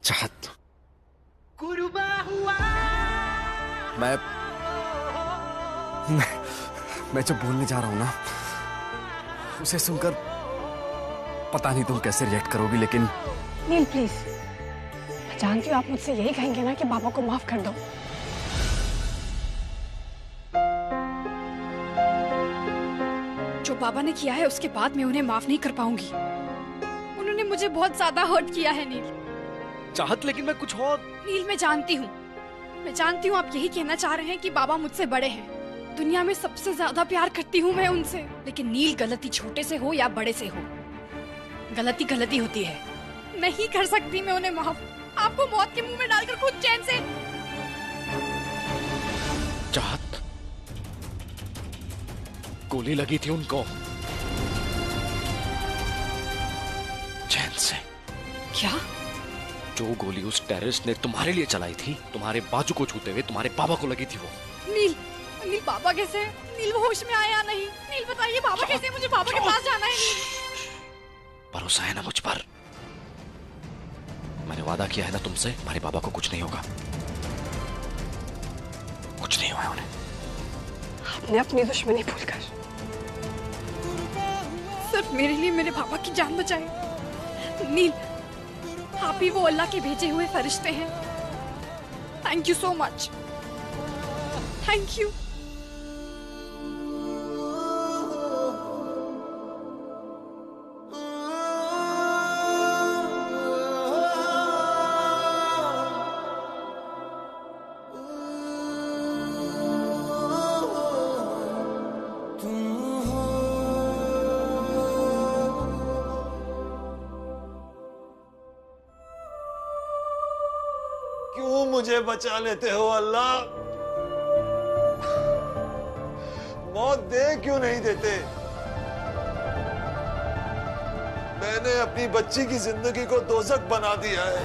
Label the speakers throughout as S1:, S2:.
S1: चाहत, मैं मैं जो बोलने जा रहा हूं ना, उसे सुनकर पता नहीं तुम कैसे रिएक्ट करोगी, लेकिन
S2: नील प्लीज, मैं जानती हूँ आप मुझसे यही कहेंगे ना कि बाबा को माफ कर दो। जो बाबा ने किया है उसके बाद मैं उन्हें माफ नहीं कर पाऊंगी। उन्होंने मुझे बहुत ज्यादा हर्ट किया है नील।
S1: चाहत, लेकिन मैं कुछ और।
S2: नील मैं जानती हूँ आप यही कहना चाह रहे हैं कि बाबा मुझसे बड़े हैं। दुनिया में सबसे ज्यादा प्यार करती हूँ मैं उनसे। लेकिन नील, गलती छोटे से हो या बड़े से हो, गलती गलती होती है। नहीं कर सकती मैं उन्हें माफ। आपको मौत के मुंह में डालकर खुद चैन से।
S1: चाहत, गोली लगी थी उनको चैन से।
S2: क्या?
S1: जो गोली उस टेररिस्ट ने तुम्हारे लिए चलाई थी, तुम्हारे बाजू को छूते हुए तुम्हारे बाबा को लगी थी वो।
S2: नील, नील बाबा कैसे? नील वो होश में आया नहीं। नील बताइए बाबा कैसे? मुझे बाबा के पास जाना है।
S1: भरोसा है ना मुझ पर? मैंने वादा किया है ना तुमसे, हमारे बाबा को कुछ नहीं होगा। कुछ नहीं हुआ उन्हें।
S2: आपने अपनी दुश्मनी भूलकर सिर्फ मेरे लिए मेरे बाबा की जान बचाई। नील, आप ही वो अल्लाह के भेजे हुए फरिश्ते हैं। Thank you so much. Thank you.
S3: क्यों मुझे बचा लेते हो अल्लाह? मौत दे क्यों नहीं देते? मैंने अपनी बच्ची की जिंदगी को दोजख बना दिया है।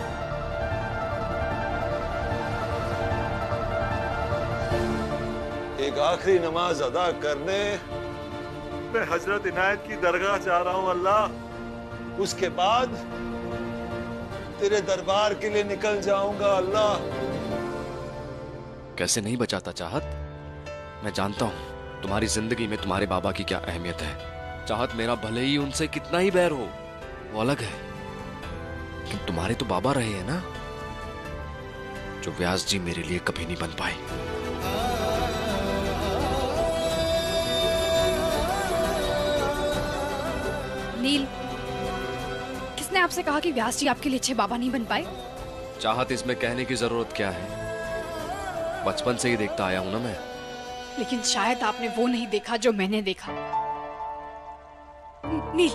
S3: एक आखिरी नमाज अदा करने मैं हजरत इनायत की दरगाह जा रहा हूं अल्लाह। उसके बाद तेरे दरबार के लिए निकल जाऊंगा अल्लाह।
S1: कैसे नहीं बचाता चाहत? मैं जानता हूं तुम्हारी जिंदगी में तुम्हारे बाबा की क्या अहमियत है। चाहत, मेरा भले ही उनसे कितना ही बैर हो, वो अलग है, लेकिन तुम्हारे तो बाबा रहे हैं ना, जो व्यास जी मेरे लिए कभी नहीं बन पाए।
S2: नील, किसने आपसे कहा कि व्यास जी आपके लिए अच्छे बाबा नहीं बन पाए?
S1: चाहत, इसमें कहने की जरूरत क्या है? बचपन से ही देखता आया हूं ना मैं।
S2: लेकिन शायद आपने वो नहीं देखा जो मैंने देखा। नील,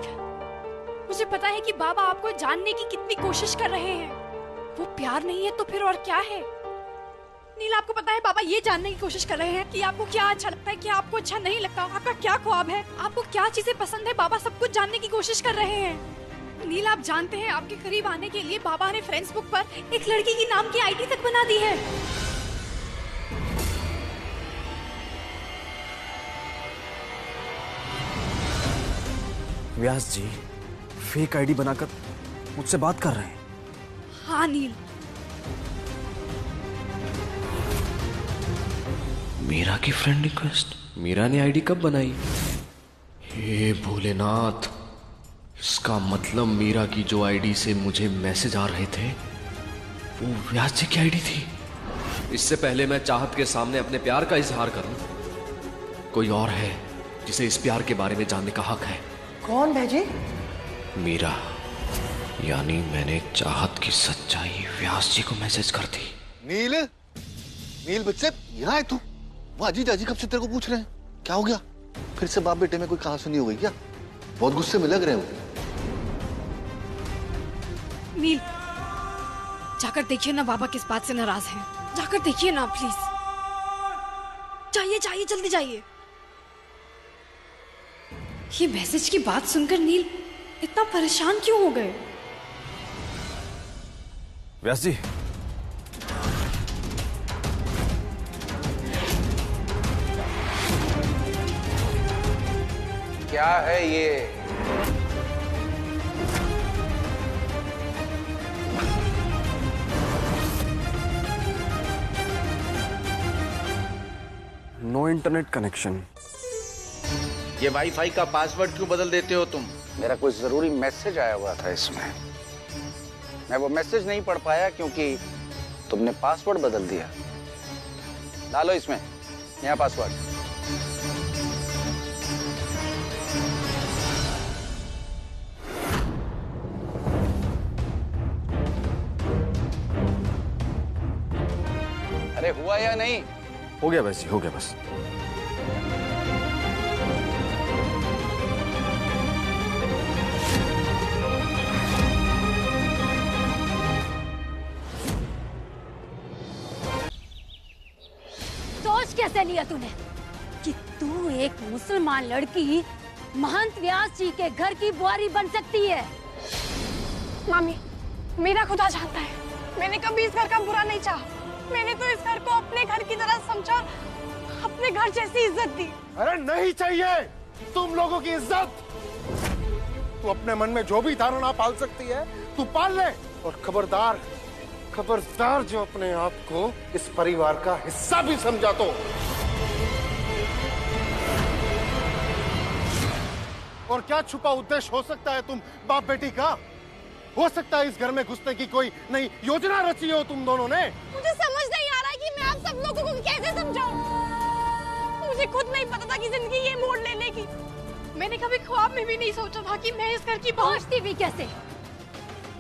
S2: मुझे पता है कि बाबा आपको जानने की कितनी कोशिश कर रहे हैं। वो प्यार नहीं है तो फिर और क्या है? नील, आपको पता है बाबा ये जानने की कोशिश कर रहे हैं कि आपको क्या अच्छा लगता है, क्या आपको अच्छा नहीं लगता, आपका क्या ख्वाब है, आपको क्या चीजें पसंद है। बाबा सब कुछ जानने की कोशिश कर रहे हैं। नील, आप जानते हैं आपके करीब आने के लिए बाबा ने फेसबुक पर एक लड़की की नाम की आईडी तक बना दी है।
S1: व्यास जी फेक आईडी बनाकर मुझसे बात कर रहे हैं।
S2: हाँ नील।
S1: मीरा की फ्रेंड रिक्वेस्ट? मीरा ने आईडी कब बनाई? हे भोलेनाथ, इसका मतलब मीरा की जो आईडी से मुझे मैसेज आ रहे थे वो व्यास जी की आईडी थी। इससे पहले मैं चाहत के सामने अपने प्यार का इजहार करूं, कोई और है जिसे इस प्यार के बारे में जानने का हक है।
S4: कौन भेजी?
S1: मीरा। यानी मैंने चाहत की सच्चाई व्यास जी को मैसेज कर दी।
S3: नील, नील बच्चे यहाँ है तू? वो अजी जाजी कब से तेरे को पूछ रहे हैं? क्या हो गया? फिर से बाप बेटे में कोई कहासुनी हो गई क्या? बहुत गुस्से में लग रहे हो।
S2: नील, जाकर देखिए ना बाबा किस बात से नाराज हैं। जाकर देखिए ना प्लीज। जाइए जाइए, जल्दी जाइए। ये मैसेज की बात सुनकर नील इतना परेशान क्यों हो गए?
S1: व्यास जी,
S5: क्या है ये?
S4: Internet connection.
S5: ये वाईफाई का पासवर्ड क्यों बदल देते हो तुम?
S6: मेरा कुछ जरूरी मैसेज आया हुआ था इसमें, मैं वो मैसेज नहीं पढ़ पाया क्योंकि तुमने पासवर्ड बदल दिया। डालो इसमें नया पासवर्ड। अरे हुआ या नहीं?
S4: हो गया वैसे, हो गया बस।
S7: सोच कैसे लिया तूने कि तू एक मुसलमान लड़की महंत व्यास जी के घर की बुआरी बन सकती है?
S2: मामी, मेरा खुदा जानता है, मैंने कभी इस घर का बुरा नहीं चाहा। मैंने तो इस घर को अपने घर की तरह समझा, अपने घर जैसी इज्जत दी।
S8: अरे नहीं चाहिए तुम लोगों की इज्जत। तू अपने मन में जो भी धारणा पाल सकती है तू पाल ले, और खबरदार खबरदार जो अपने आप को इस परिवार का हिस्सा भी समझा तो। और क्या छुपा उद्देश्य हो सकता है तुम बाप बेटी का? हो सकता है इस घर में घुसने की कोई नई योजना रची हो तुम दोनों ने।
S2: मुझे समझ नहीं आ रहा कि मैं आप सब लोगों को कैसे समझाऊं। मुझे खुद नहीं पता था कि जिंदगी ये मोड़ ले लेगी। मैंने कभी ख्वाब में भी नहीं सोचा था कि मैं इस घर की
S7: पहुंचती भी कैसे?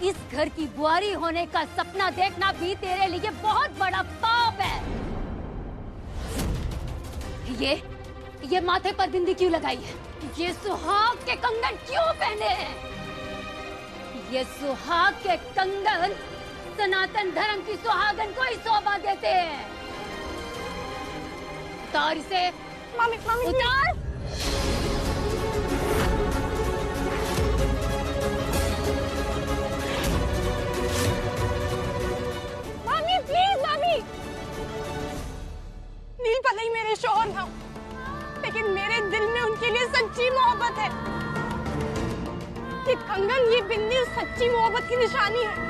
S7: इस घर की बुआरी होने का सपना देखना भी तेरे लिए बहुत बड़ा पाप है। ये माथे पर बिंदी क्यों लगाई है? ये सुहाग के कंगन क्यों पहने हैं? ये सुहाग के कंगन सनातन धर्म की सुहागन को ही शोभा देते हैं। उतार इसे।
S2: मामी, मामी
S7: उतार।
S2: मामी प्लीज, मामी। नील भले ही मेरे शौहर ना, लेकिन मेरे दिल में उनके लिए सच्ची मोहब्बत है। ये कंगन, ये बिंदी उस सच्ची मोहब्बत की निशानी है।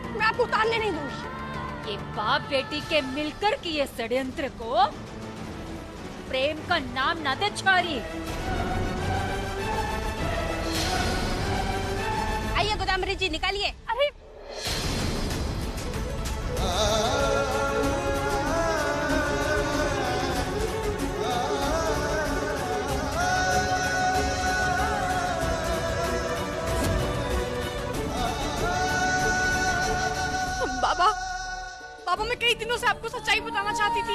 S2: मैं आपको उतारने नहीं दूंगी।
S7: ये बाप बेटी के मिलकर किए षड्यंत्र को प्रेम का नाम ना दे छारी।
S2: आइए गोदावरी जी, निकालिए। अरे बाबा, मैं कई दिनों से आपको सच्चाई बताना चाहती थी,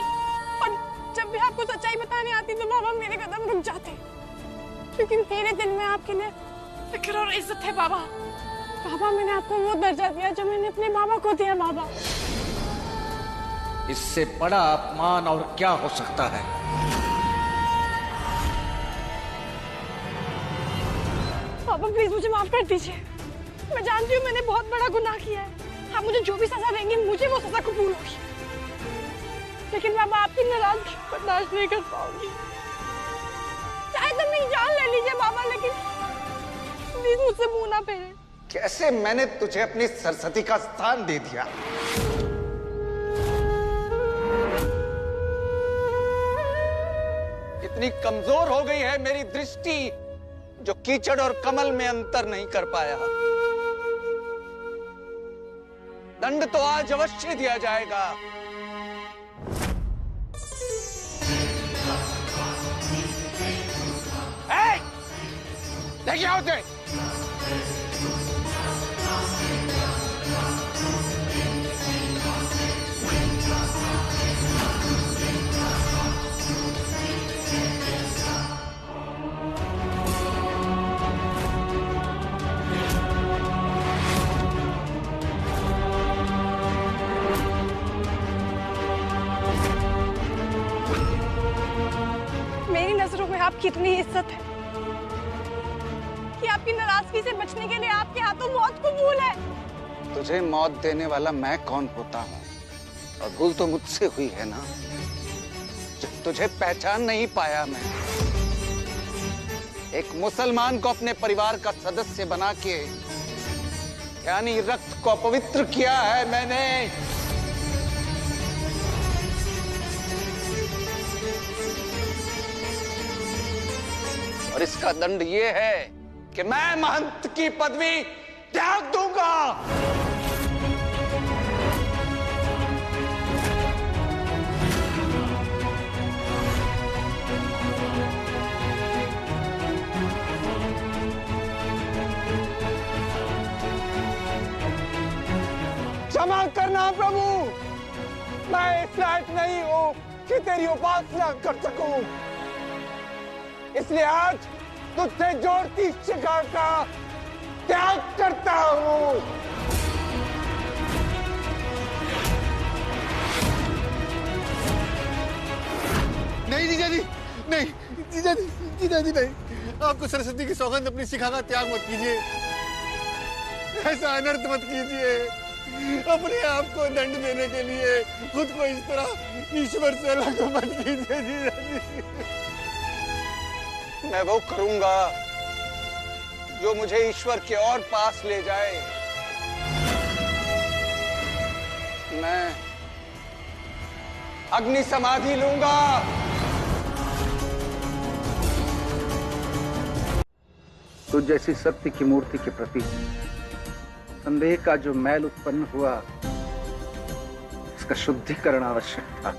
S2: और जब भी आपको सच्चाई बताने आती तो बाबा मेरे कदम रुक जाते, क्योंकि मेरे दिल में आपके लिए फिक्र और इज्जत है। बाबा, मैंने आपको वो दर्जा दिया जो मैंने अपने बाबा को दिया। बाबा,
S5: इससे बड़ा अपमान और क्या हो सकता है?
S2: बाबा प्लीज मुझे माफ कर दीजिए। मैं जानती हूँ मैंने बहुत बड़ा गुनाह किया है। आप मुझे जो भी सजा देंगे मुझे वो सजा कबूल होगी, लेकिन मैं आपकी नाराजगी बर्दाश्त नहीं कर पाऊंगी। चाहे तो मेरी जान ले लीजिए बाबा, लेकिन प्लीज मुझसे मुंह ना फेरें।
S6: कैसे मैंने तुझे अपनी सरस्वती का स्थान दे दिया? इतनी कमजोर हो गई है मेरी दृष्टि जो कीचड़ और कमल में अंतर नहीं कर पाया। दंड तो आज अवश्य दिया जाएगा। लेके आओ उसे।
S2: मेरी नजरों में आपकी इतनी इज्जत है कि आपकी नाराजगी से बचने के लिए आपके हाथों मौत कबूल है।
S6: तुझे मौत देने वाला मैं कौन होता हूँ? और भूल तो मुझसे हुई है ना, जब तुझे पहचान नहीं पाया। मैं एक मुसलमान को अपने परिवार का सदस्य बना के यानी रक्त को अपवित्र किया है मैंने। और इसका दंड ये है कि मैं महंत की पदवी त्याग दूंगा।
S9: क्षमा करना प्रभु, मैं इस लायक नहीं हूं कि तेरी उपासना कर सकूं, इसलिए आज तुझसे जोड़ती शिखा का त्याग करता हूं।
S8: नहीं जीजा जी, नहीं जीजा जी, जीजा जी नहीं, आपको सरस्वती की सौगंध अपनी शिखा का त्याग मत कीजिए, ऐसा अनर्थ मत कीजिए। अपने आप को दंड देने के लिए खुद को इस तरह ईश्वर से अलग मत कीजिए जीजा जी।
S6: मैं वो करूंगा जो मुझे ईश्वर के और पास ले जाए। मैं अग्नि समाधि लूंगा। तो जैसी सत्य की मूर्ति के प्रति संदेह का जो मैल उत्पन्न हुआ, इसका शुद्धिकरण आवश्यक था।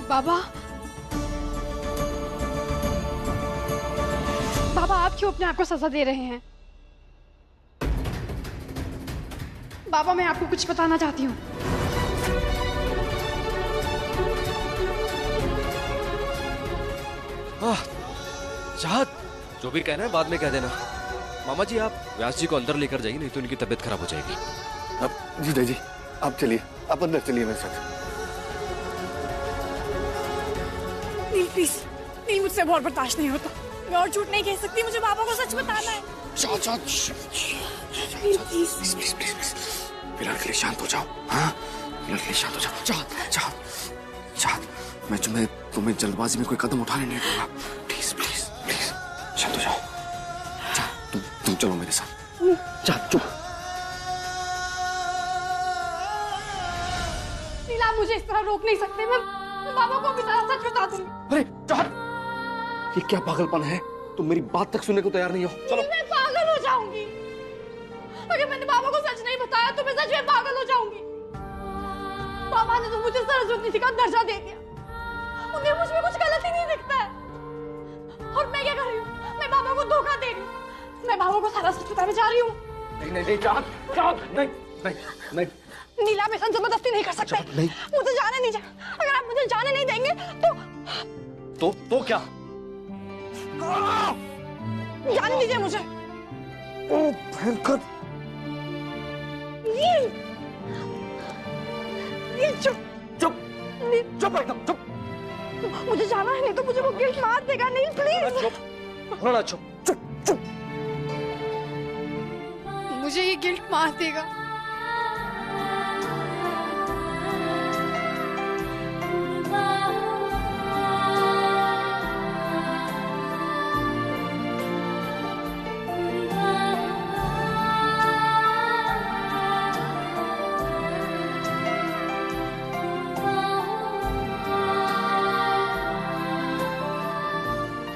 S2: बाबा, बाबा आप क्यों अपने आप को सजा दे रहे हैं? बाबा मैं आपको कुछ बताना चाहती हूँ।
S1: चाहत, जो भी कहना है बाद में कह देना। मामा जी आप व्यास जी को अंदर लेकर जाइए, नहीं तो इनकी तबीयत खराब हो जाएगी।
S8: अब जीजा जी आप चलिए, आप अंदर चलिए मेरे साथ।
S2: नील प्लीज, नील मुझसे बहुत बर्दाश्त नहीं होता, मैं और झूठ नहीं कह सकती, मुझे बाबा को सच बताना है। नील प्लीज
S4: प्लीज प्लीज प्लीज, फिलहाल के लिए शांत हो जाओ। हाँ फिलहाल के लिए शांत हो जाओ। चाहत चाहत चाहत, मैं तुम्हें जल्दबाजी में कोई कदम उठाने नहीं दूंगा। प्लीज प्लीज प्लीज शांत हो जाओ। तुम चलो मेरे साथ। चाहत चुप।
S2: नील आप मुझे इस तरह रोक नहीं सकते, मैं बाबा को अभी सारा सच बता दूंगी।
S4: अरे चाहत, ये क्या पागलपन है? तुम मेरी बात तक सुनने को तैयार नहीं हो। चलो।
S2: मैं पागल हो जाऊंगी, अगर मैंने बाबा को सच नहीं बताया तो मैं सच में पागल हो जाऊंगी। बाबा ने तो मुझे सरस्वती जी का दर्जा दे दिया, उन्हें मुझ में कुछ गलत ही नहीं दिखता है, और मैं क्या कर रही हूँ? मैं बाबा को धोखा दे रही हूँ, मैं बाबा को सारा सच बताने जा रही हूँ।
S4: नहीं नहीं चाहत, चाहत नहीं नहीं नहीं।
S2: नीला आप ऐसा जबरदस्ती नहीं कर सकते,
S4: नहीं।
S2: मुझे जाने दीजिए। अगर आप मुझे जाने नहीं देंगे
S4: तो क्या?
S2: जाने दीजिए मुझे।
S8: ओ भयंकर।
S2: नील, नील चुप
S4: चुप चुप एकदम चुप।
S2: मुझे जाना है, नहीं तो मुझे वो गिल्ट मार देगा। नील प्लीज
S4: चुप होना, चुप चुप चुप।
S2: मुझे ये गिल्ट मार देगा।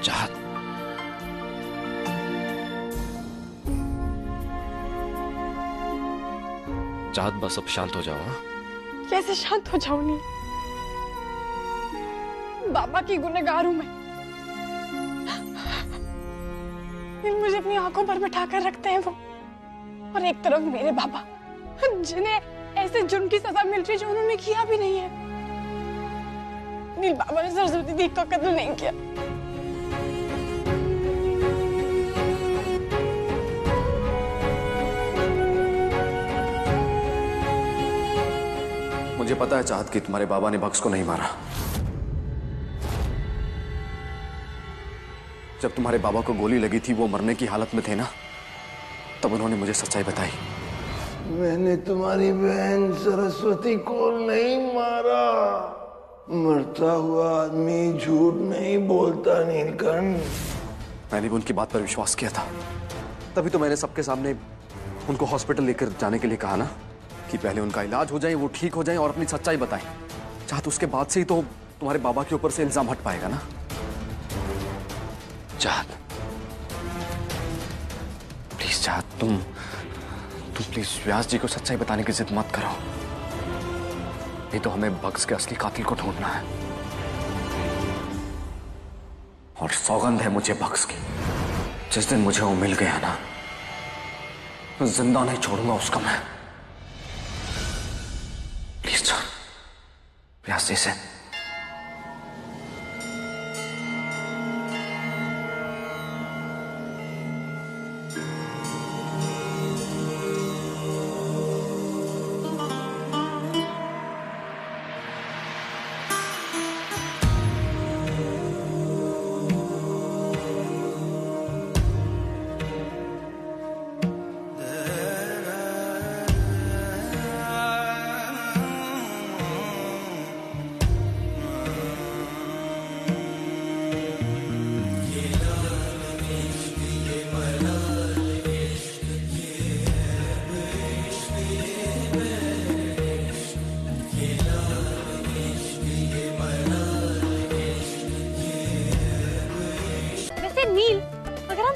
S1: चाहत, चाहत बस अब शांत हो जाओ। हाँ
S2: कैसे शांत हो जाऊं? नील, बाबा की गुनहगार हूं मैं। नील मुझे अपनी आंखों पर बिठा कर रखते हैं वो, और एक तरफ मेरे बाबा जिन्हें ऐसे जुर्म की सजा मिल रही जो उन्होंने किया भी नहीं है। नील बाबा ने सरस्वती दी का कत्ल नहीं किया।
S4: मुझे पता है चाहत कि तुम्हारे बाबा ने बक्स को नहीं मारा। जब तुम्हारे बाबा को गोली लगी थी, वो मरने की हालत में थे ना, तब उन्होंने मुझे सच्चाई बताई।
S3: मैंने तुम्हारी बहन सरस्वती को नहीं मारा। मरता हुआ आदमी झूठ नहीं बोलता नीलकंठ।
S4: मैंने भी उनकी बात पर विश्वास किया था, तभी तो मैंने सबके सामने उनको हॉस्पिटल लेकर जाने के लिए कहा ना, कि पहले उनका इलाज हो जाए, वो ठीक हो जाए और अपनी सच्चाई बताएं। चाहत उसके बाद से ही तो तुम्हारे बाबा के ऊपर से इल्जाम हट पाएगा ना। चाहत, प्लीज चाहत, तुम प्लीज व्यास जी को सच्चाई बताने की जिद मत करो। नहीं तो हमें बक्स के असली कातिल को ढूंढना है, और सौगंध है मुझे बक्स की, जिस दिन मुझे वो मिल गया ना, जिंदा नहीं छोड़ूंगा उसको मैं। प्लीज चाहत, व्यास जी से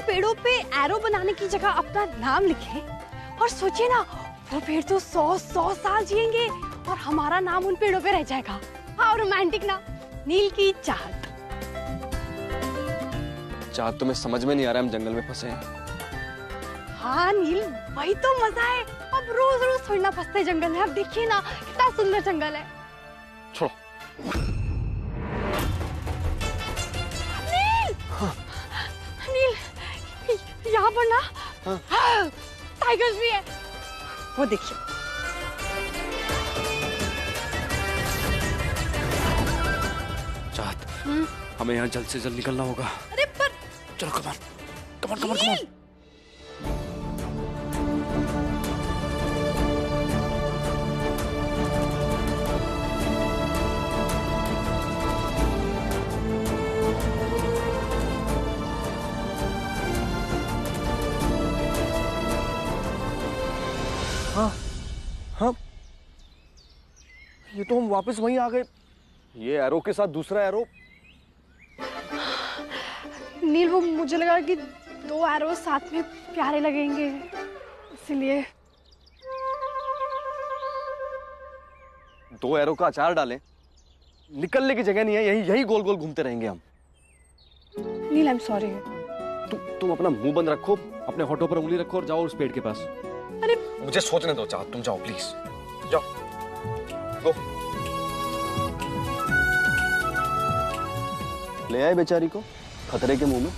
S2: पेड़ों पे एरो बनाने की जगह अपना नाम लिखें और सोचिए ना, वो पेड़ तो 100 साल जिएंगे और हमारा नाम उन पेड़ों पे रह जाएगा। हाँ, रोमांटिक ना। नील की चाहत।
S4: चाहत तुम्हें समझ में नहीं आ रहा, हम जंगल में फंसे हैं।
S2: हाँ नील, वही तो मजा है। अब रोज रोज थोड़ी ना फंसते जंगल में। अब देखिए ना कितना सुंदर जंगल है।
S4: छोड़ो।
S2: नील, नील, यहाँ पर ना टाइगर्स भी है, वो देखिए।
S4: चाहत, हमें यहाँ जल्द से जल्द निकलना होगा।
S2: अरे पर
S4: चलो, कमान, कमान, कमान, कमान। हाँ, ये तो हम वापस वहीं आ गए। ये एरो के साथ दूसरा एरो।
S2: नील, वो मुझे लगा कि 2 एरो साथ में प्यारे लगेंगे, इसलिए।
S4: 2 एरो का अचार डालें, निकलने की जगह नहीं है। यही गोल गोल घूमते रहेंगे हम।
S2: नील, आई एम सॉरी।
S4: तुम अपना मुंह बंद रखो, अपने होठों पर उंगली रखो और जाओ उस पेड़ के पास।
S2: अरे
S4: मुझे सोचने दो चाहत, तुम जाओ प्लीज, जाओ, गो। ले आए बेचारी को खतरे के मुंह में।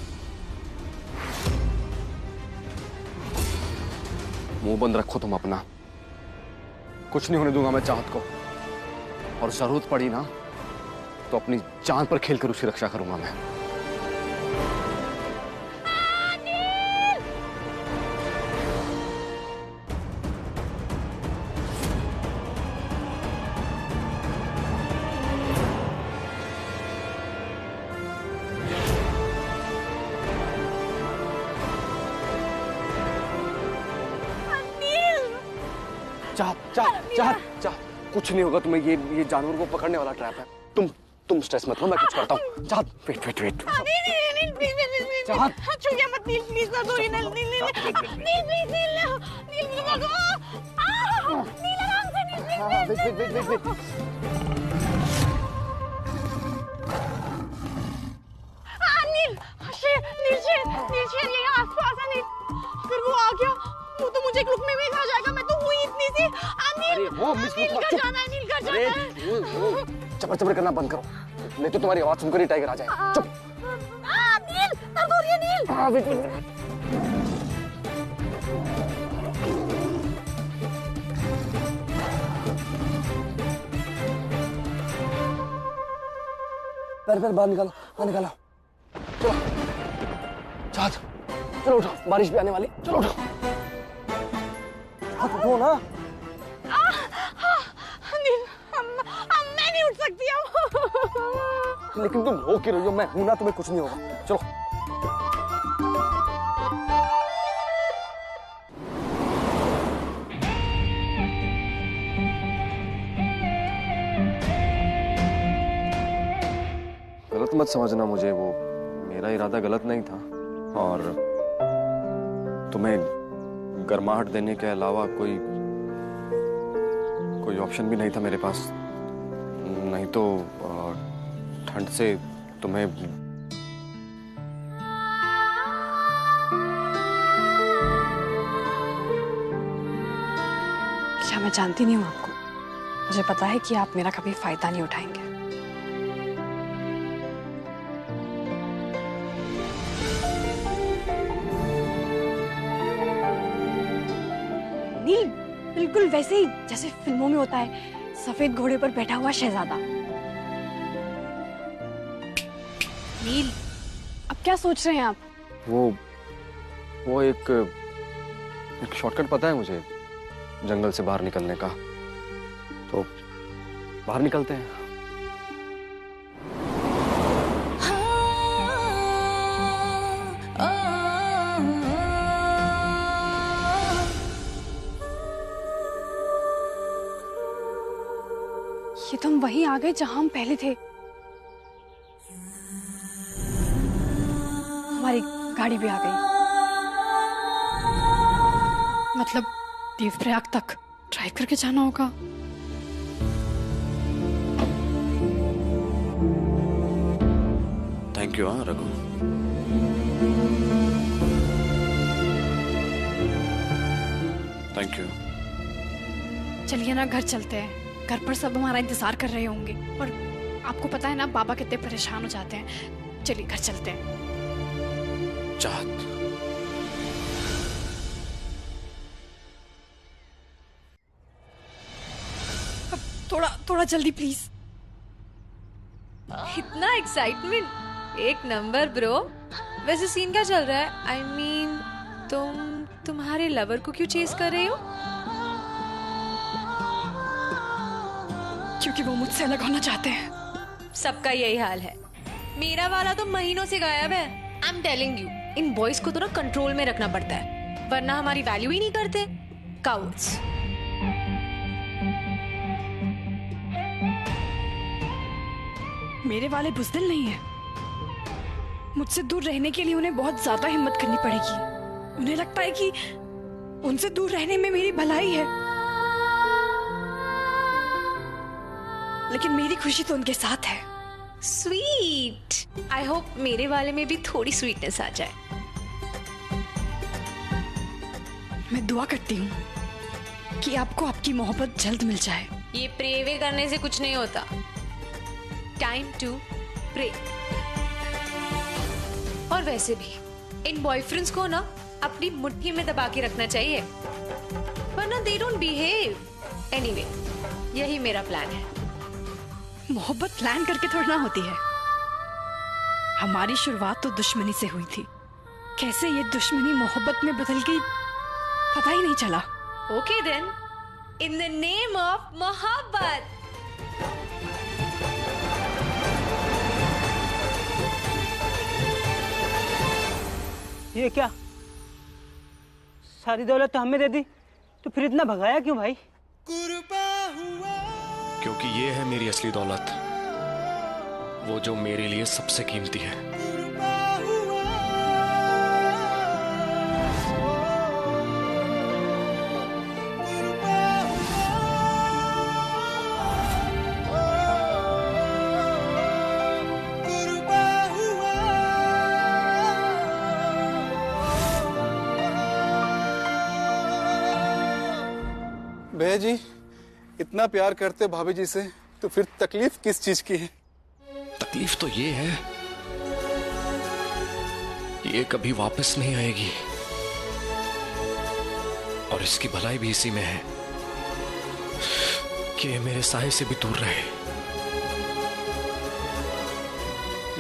S4: मुंह बंद रखो तुम अपना, कुछ नहीं होने दूंगा मैं चाहत को। और जरूरत पड़ी ना तो अपनी जान पर खेलकर उसकी रक्षा करूंगा मैं। चाहत, कुछ नहीं होगा तुम्हें। ये जानवर को पकड़ने वाला ट्रैप है। तुम स्ट्रेस मत लो, मैं कुछ करता हूँ। चाहत, वेट। चाहत,
S2: छुइए मत नील, प्लीज ना दो। नील, नील, नील, नील, नील, नील, मुझे मार दो। नील, आराम से, नील,
S4: वेट।
S2: नील शेर ये आसपास है। नील, अगर वो आ गया वो तो मुझे एक लुक में भी खा जाएगा। मैं तो हुई इतनी सी। नील, नील घर जाना है, नील घर जाना है।
S4: चपर करना बंद करो, नहीं तो तुम्हारी आवाज सुनकर ही टाइगर आ जाएगा। चुप।
S2: नील, दर्द हो रही है नील।
S4: वेट। पैर बाहर निकालो। चलो चाहत, चलो उठो, बारिश भी आने वाली। चलो उठो, उठो ना।
S2: मैं नहीं उठ सकती अब।
S4: लेकिन तुम रो क्यों रही हो? मैं हूं ना, तुम्हें कुछ नहीं होगा। चलो। गलत मत समझना मुझे, वो मेरा
S1: मेरा इरादा गलत नहीं था और तुम्हें गर्माहट देने के अलावा कोई ऑप्शन भी नहीं था मेरे पास। नहीं तो ठंड से तुम्हें
S2: क्या मैं जानती नहीं हूँ आपको? मुझे पता है कि आप मेरा कभी फायदा नहीं उठाएंगे। नील बिल्कुल वैसे ही जैसे फिल्मों में होता है, सफेद घोड़े पर बैठा हुआ शहजादा। नील, अब क्या सोच रहे हैं आप?
S1: वो एक शॉर्टकट पता है मुझे जंगल से बाहर निकलने का, तो बाहर निकलते हैं।
S2: ये तो हम वहीं आ गए जहां हम पहले थे। हमारी गाड़ी भी आ गई। मतलब देवप्रयाग तक ड्राइव करके जाना होगा।
S1: Thank you. हाँ रघु, थैंक यू।
S2: चलिए ना घर चलते हैं। घर पर सब हमारा इंतजार कर रहे होंगे और आपको पता है ना पापा कितने परेशान हो जाते हैं। चलिए घर चलते हैं।
S1: चाहत,
S2: थोड़ा जल्दी प्लीज।
S10: इतना एक्साइटमेंट, एक नंबर ब्रो। वैसे सीन क्या चल रहा है? आई मीन तुम्हारे लवर को क्यों चेस कर रहे हो?
S2: क्योंकि वो मुझसे अलग होना चाहते हैं।
S10: सबका यही हाल है। मेरा वाला तो महीनों से गायब है। I am telling you, in boys को तो ना कंट्रोल में रखना पड़ता है, वरना हमारी वैल्यू ही नहीं करते। काउट्स।
S2: मेरे वाले बुज़दिल नहीं है। मुझसे दूर रहने के लिए उन्हें बहुत ज्यादा हिम्मत करनी पड़ेगी। उन्हें लगता है कि उनसे दूर रहने में मेरी भलाई है, लेकिन मेरी खुशी तो उनके साथ है।
S10: स्वीट। आई होप मेरे वाले में भी थोड़ी स्वीटनेस आ जाए।
S2: मैं दुआ करती हूँ कि आपको आपकी मोहब्बत जल्द मिल जाए।
S10: ये प्रे करने से कुछ नहीं होता। Time to pray. और वैसे भी इन बॉयफ्रेंड्स को ना अपनी मुट्ठी में दबा के रखना चाहिए, वरना दे डोंट बिहेव। एनीवे, यही मेरा प्लान है।
S2: मोहब्बत प्लान करके थोड़ी ना होती है। हमारी शुरुआत तो दुश्मनी से हुई थी। कैसे ये दुश्मनी मोहब्बत में बदल गई पता ही नहीं चला।
S10: Okay then, in the name of मोहब्बत।
S9: ये क्या? सारी दौलत तो हमें दे दी, तो फिर इतना भगाया क्यों भाई?
S1: क्योंकि ये है मेरी असली दौलत, वो जो मेरे लिए सबसे कीमती है।
S8: भैया जी, इतना प्यार करते भाभी जी से, तो फिर तकलीफ किस चीज की है?
S1: तकलीफ तो ये है, ये कभी वापस नहीं आएगी और इसकी भलाई भी इसी में है कि ये मेरे साए से भी दूर रहे।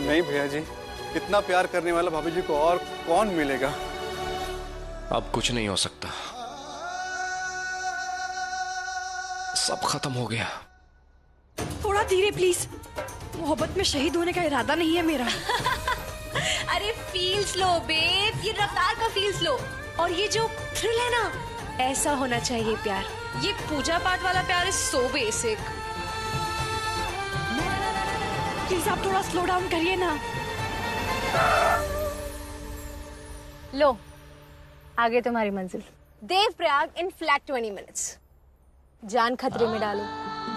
S8: नहीं भैया जी, इतना प्यार करने वाला भाभी जी को और कौन मिलेगा?
S1: अब कुछ नहीं हो सकता, सब खत्म हो गया।
S2: थोड़ा धीरे प्लीज। मोहब्बत में शहीद होने का इरादा नहीं है मेरा।
S10: अरे फील स्लो बेब, ये रफ्तार का फील स्लो। और ये जो थ्रिल है ना, ऐसा होना चाहिए प्यार। ये पूजा पाठ वाला प्यार इज सो बेसिक।
S2: प्लीज आप थोड़ा स्लो डाउन करिए ना।
S10: लो, आगे तुम्हारी मंजिल। देवप्रयाग इन फ्लैट 20 मिनट्स। जान खतरे में डालो,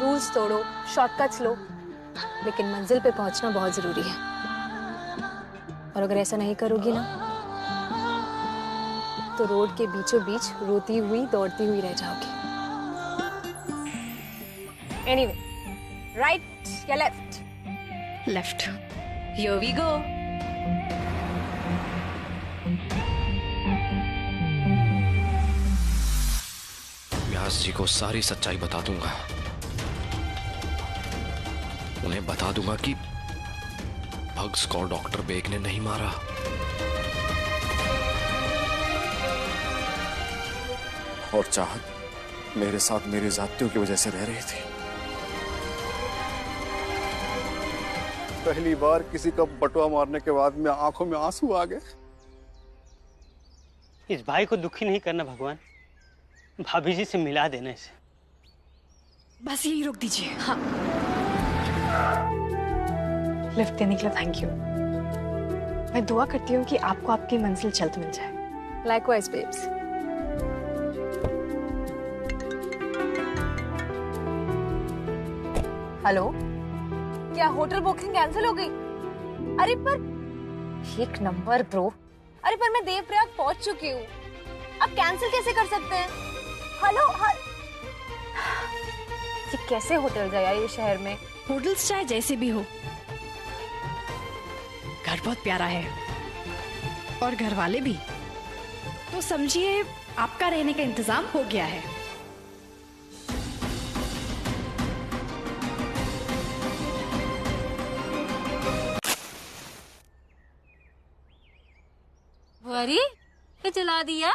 S10: रूल्स तोड़ो, शॉर्टकट्स लो, लेकिन मंजिल पे पहुंचना बहुत जरूरी है। और अगर ऐसा नहीं करोगी ना, तो रोड के बीचों बीच रोती हुई दौड़ती हुई रह जाओगी। एनीवे, राइट या left?
S2: Left.
S10: Here we go.
S1: Vyas ji को सारी सच्चाई बता दूंगा। उन्हें बता दूंगा कि भग्स को डॉक्टर बेग ने नहीं मारा।
S4: और चाहत मेरे साथ मेरी जातियों की वजह से रह रही थी।
S8: पहली बार किसी का बटुआ मारने के बाद में आंखों में आंसू आ गए।
S11: इस भाई को दुखी नहीं करना भगवान, भाभी जी से मिला देना इसे।
S2: बस यही रोक दीजिए।
S10: हाँ, लिफ्ट देने के लिए थैंक यू। मैं दुआ करती हूँ कि आपको आपकी मंजिल जल्द मिल जाए। Likewise babes. हेलो, क्या होटल बुकिंग कैंसिल हो गई? अरे पर एक नंबर ब्रो। अरे पर मैं देवप्रयाग पहुंच चुकी हूँ, अब कैंसिल कैसे कर सकते हैं? हेलो, ये कैसे होटल जाए ये शहर में?
S2: होटल्स चाहे जैसे भी हो, घर बहुत प्यारा है और घर वाले भी, तो समझिए आपका रहने का इंतजाम हो गया है।
S7: अरे ये जला दिया।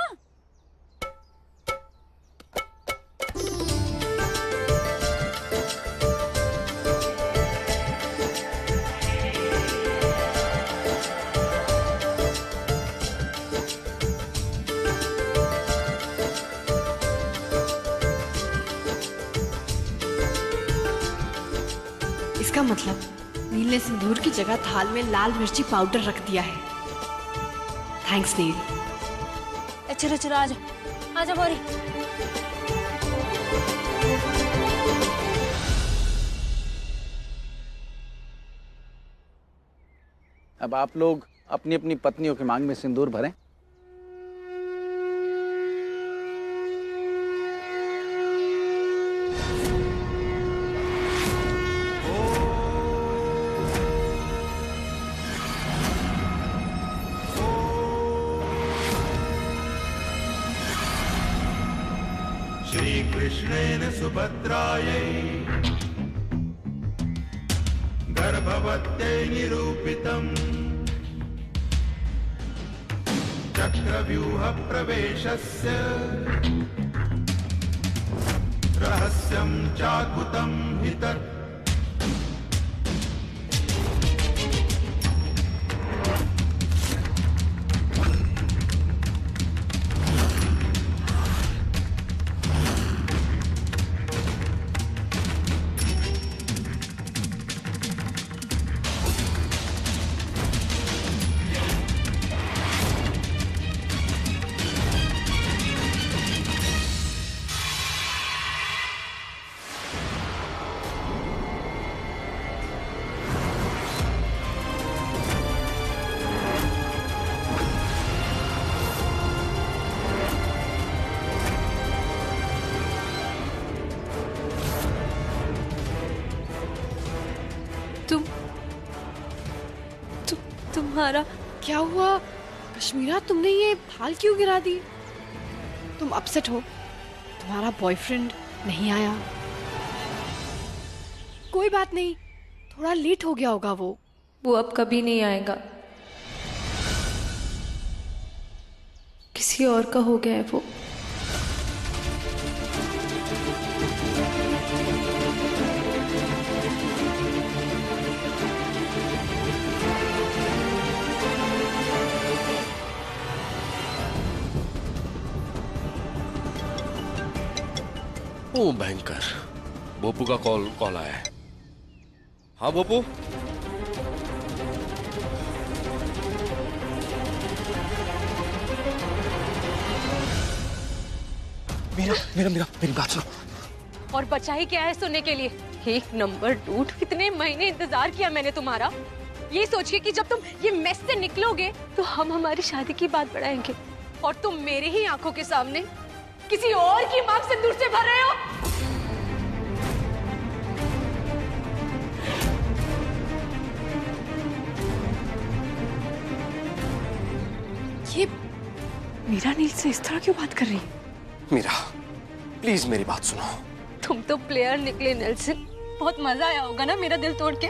S2: इसका मतलब नील ने सिंदूर की जगह थाल में लाल मिर्ची पाउडर रख दिया है। थैंक्स नील।
S7: चलो चलो आजा, आजा बोरी।
S6: अब आप लोग अपनी अपनी पत्नियों की मांग में सिंदूर भरें।
S12: श्रीकृष्णेन सुभद्रायै गर्भवत्यै निरूपितम् चक्रव्यूहप्रवेशस्य रहस्यं चाद्भुतं हि तत्।
S10: तुम्हारा
S2: क्या हुआ कश्मीरा? तुमने ये थाल क्यों गिरा दी? तुम अपसेट हो? तुम्हारा बॉयफ्रेंड नहीं आया? कोई बात नहीं, थोड़ा लेट हो गया होगा वो
S10: अब कभी नहीं आएगा। किसी और का हो गया है वो।
S1: ओ भयंकर, बोपू का कॉल आया है। हाँ बोपू।
S4: मेरी बात सुनो।
S10: और बचा ही क्या है सुनने के लिए? 1 नंबर डूड, कितने महीने इंतजार किया मैंने तुम्हारा। ये सोचिए कि जब तुम ये मेस से निकलोगे तो हम हमारी शादी की बात बढ़ाएंगे और तुम मेरे ही आंखों के सामने किसी और की मांग सिंदूर से भर रहे हो। ये मीरा नील से इस तरह क्यों बात कर रही है?
S4: मीरा प्लीज मेरी बात सुनो।
S10: तुम तो प्लेयर निकले नेल्सन, बहुत मजा आया होगा ना मेरा दिल तोड़ के।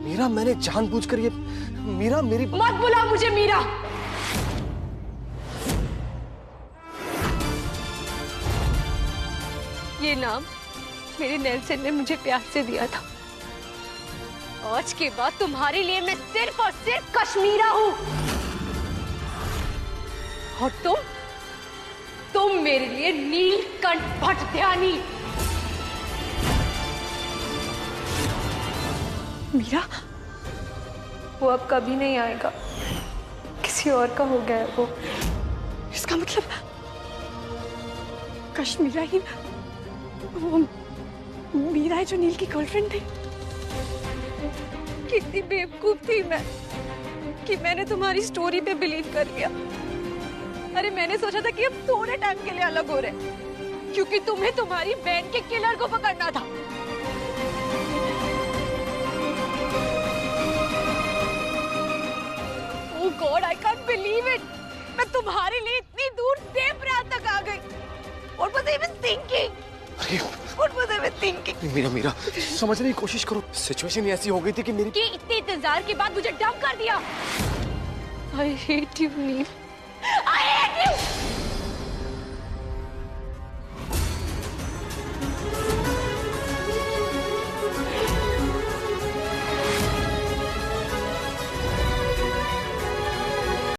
S4: मीरा मैंने जानबूझकर ये मीरा मेरी
S10: मत बुला मुझे मीरा। ये नाम मेरे नेल्सन ने मुझे प्यार से दिया था। आज के बाद तुम्हारे लिए मैं सिर्फ और सिर्फ कश्मीरा हूं और तुम मेरे लिए नीलकंठ भट्टध्यानी। मीरा वो अब कभी नहीं आएगा, किसी और का हो गया है वो। इसका मतलब कश्मीरा ही वो मीरा है जो नील की गर्लफ्रेंड थी। कितनी बेवकूफ थी मैं कि मैंने तुम्हारी स्टोरी पे बिलीव कर लिया। अरे मैंने सोचा था कि अब थोड़े टाइम के लिए अलग हो रहे क्योंकि तुम्हें तुम्हारी बहन के किलर को पकड़ना था। Oh God, I can't believe it! मैं तुम्हारे लिए इतनी दूर देवप्रयाग तक आ गई। What was I even thinking? What was I even thinking?
S4: Meera समझने की कोशिश करो। सिचुएशन ऐसी हो गई थी कि मेरी
S10: कि इतने इंतजार के बाद मुझे डंप कर दिया। I hate you, nil. I hate you!